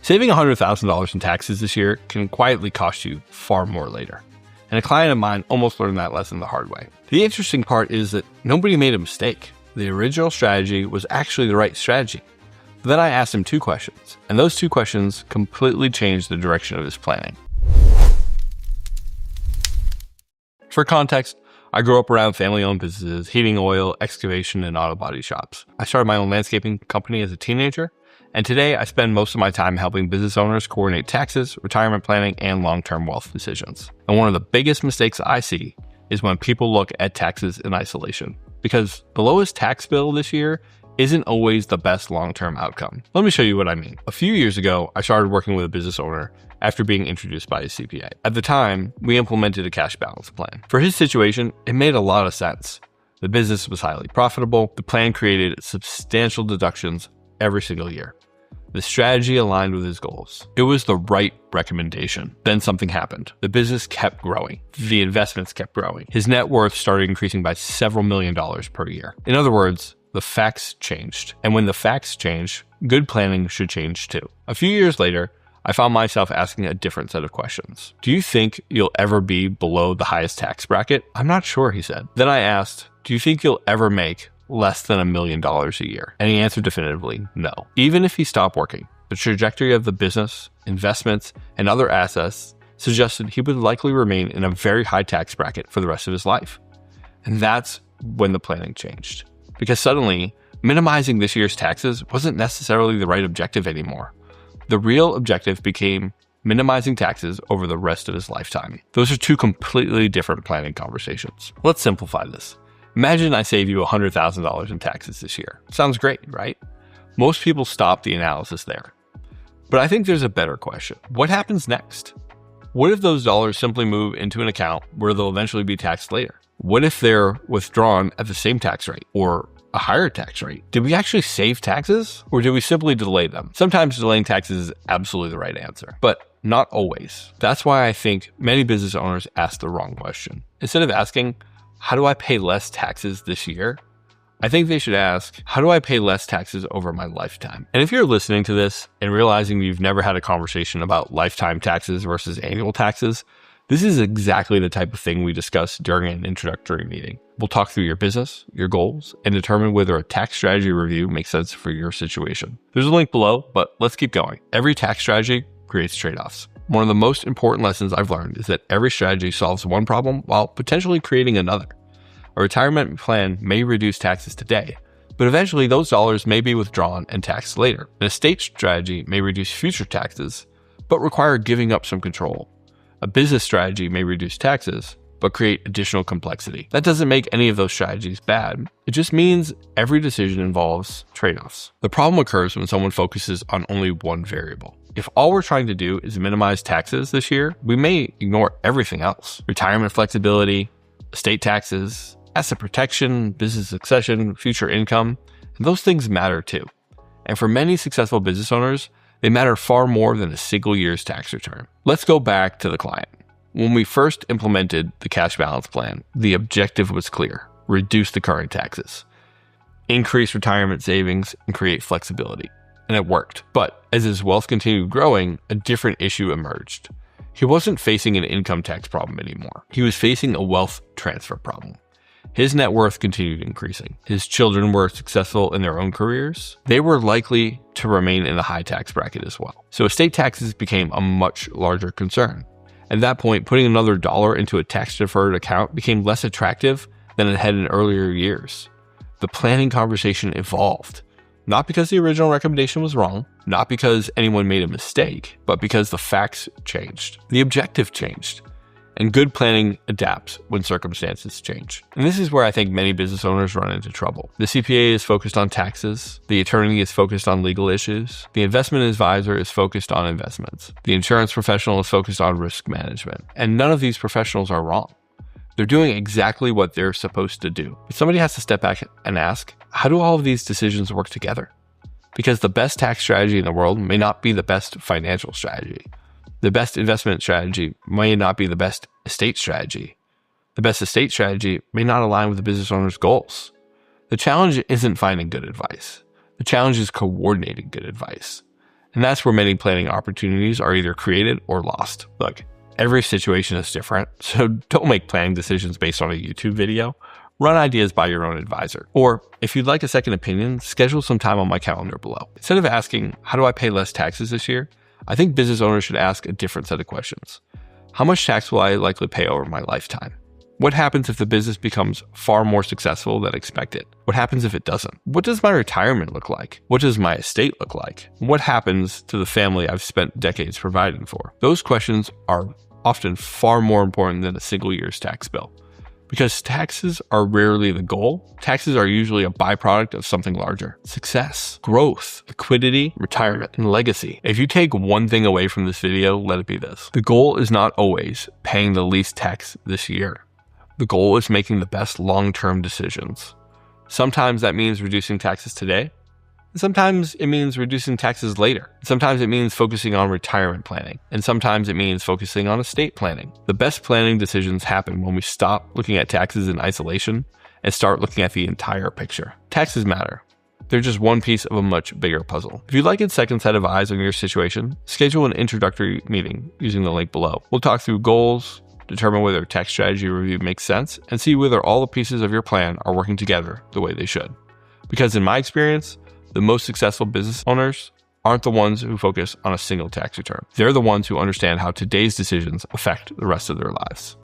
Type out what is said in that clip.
Saving $100,000 in taxes this year can quietly cost you far more later. And a client of mine almost learned that lesson the hard way. The interesting part is that nobody made a mistake. The original strategy was actually the right strategy. But then I asked him 2 questions, and those 2 questions completely changed the direction of his planning. For context, I grew up around family-owned businesses, heating oil, excavation, and auto body shops. I started my own landscaping company as a teenager, and today I spend most of my time helping business owners coordinate taxes, retirement planning, and long-term wealth decisions. And one of the biggest mistakes I see is when people look at taxes in isolation, because the lowest tax bill this year isn't always the best long-term outcome. Let me show you what I mean. A few years ago, I started working with a business owner after being introduced by his CPA. At the time, we implemented a cash balance plan. For his situation, it made a lot of sense. The business was highly profitable. The plan created substantial deductions every single year. The strategy aligned with his goals. It was the right recommendation. Then something happened. The business kept growing. The investments kept growing. His net worth started increasing by several $1,000,000 per year. In other words, the facts changed. And when the facts change, good planning should change too. A few years later, I found myself asking a different set of questions. Do you think you'll ever be below the highest tax bracket? I'm not sure, he said. Then I asked, do you think you'll ever make less than $1,000,000 a year? And he answered definitively, no. Even if he stopped working, the trajectory of the business, investments, and other assets suggested he would likely remain in a very high tax bracket for the rest of his life. And that's when the planning changed. Because suddenly, minimizing this year's taxes wasn't necessarily the right objective anymore. The real objective became minimizing taxes over the rest of his lifetime. Those are 2 completely different planning conversations. Let's simplify this. Imagine I save you $100,000 in taxes this year. Sounds great, right? Most people stop the analysis there. But I think there's a better question. What happens next? What if those dollars simply move into an account where they'll eventually be taxed later? What if they're withdrawn at the same tax rate or a higher tax rate? Did we actually save taxes, or did we simply delay them? Sometimes delaying taxes is absolutely the right answer, but not always. That's why I think many business owners ask the wrong question. Instead of asking, how do I pay less taxes this year? I think they should ask, how do I pay less taxes over my lifetime? And if you're listening to this and realizing you've never had a conversation about lifetime taxes versus annual taxes, this is exactly the type of thing we discuss during an introductory meeting. We'll talk through your business, your goals, and determine whether a tax strategy review makes sense for your situation. There's a link below, but let's keep going. Every tax strategy creates trade-offs. One of the most important lessons I've learned is that every strategy solves one problem while potentially creating another. A retirement plan may reduce taxes today, but eventually those dollars may be withdrawn and taxed later. An estate strategy may reduce future taxes, but require giving up some control. A business strategy may reduce taxes, but create additional complexity. That doesn't make any of those strategies bad. It just means every decision involves trade-offs. The problem occurs when someone focuses on only one variable. If all we're trying to do is minimize taxes this year, we may ignore everything else. Retirement flexibility, estate taxes, asset protection, business succession, future income, and those things matter too. And for many successful business owners, they matter far more than a single year's tax return. Let's go back to the client. When we first implemented the cash balance plan, the objective was clear: reduce the current taxes, increase retirement savings, and create flexibility. And it worked. But as his wealth continued growing, a different issue emerged. He wasn't facing an income tax problem anymore. He was facing a wealth transfer problem. His net worth continued increasing. His children were successful in their own careers. They were likely to remain in the high tax bracket as well. So estate taxes became a much larger concern. At that point, putting another dollar into a tax-deferred account became less attractive than it had in earlier years. The planning conversation evolved, not because the original recommendation was wrong, not because anyone made a mistake, but because the facts changed. The objective changed. And good planning adapts when circumstances change. And this is where I think many business owners run into trouble. The CPA is focused on taxes. The attorney is focused on legal issues. The investment advisor is focused on investments. The insurance professional is focused on risk management. And none of these professionals are wrong. They're doing exactly what they're supposed to do. But somebody has to step back and ask, how do all of these decisions work together? Because the best tax strategy in the world may not be the best financial strategy. The best investment strategy may not be the best estate strategy. The best estate strategy may not align with the business owner's goals. The challenge isn't finding good advice. The challenge is coordinating good advice. And that's where many planning opportunities are either created or lost. Look, every situation is different, so don't make planning decisions based on a YouTube video. Run ideas by your own advisor. Or if you'd like a second opinion, schedule some time on my calendar below. Instead of asking, how do I pay less taxes this year? I think business owners should ask a different set of questions. How much tax will I likely pay over my lifetime? What happens if the business becomes far more successful than expected? What happens if it doesn't? What does my retirement look like? What does my estate look like? What happens to the family I've spent decades providing for? Those questions are often far more important than a single year's tax bill. Because taxes are rarely the goal, taxes are usually a byproduct of something larger. Success, growth, liquidity, retirement, and legacy. If you take one thing away from this video, let it be this. The goal is not always paying the least tax this year. The goal is making the best long-term decisions. Sometimes that means reducing taxes today, and sometimes it means reducing taxes later. Sometimes it means focusing on retirement planning, and sometimes it means focusing on estate planning. The best planning decisions happen when we stop looking at taxes in isolation and start looking at the entire picture. Taxes matter. They're just one piece of a much bigger puzzle. If you'd like a second set of eyes on your situation, schedule an introductory meeting using the link below. We'll talk through goals, determine whether a tax strategy review makes sense, and see whether all the pieces of your plan are working together the way they should. Because in my experience, the most successful business owners aren't the ones who focus on a single tax return. They're the ones who understand how today's decisions affect the rest of their lives.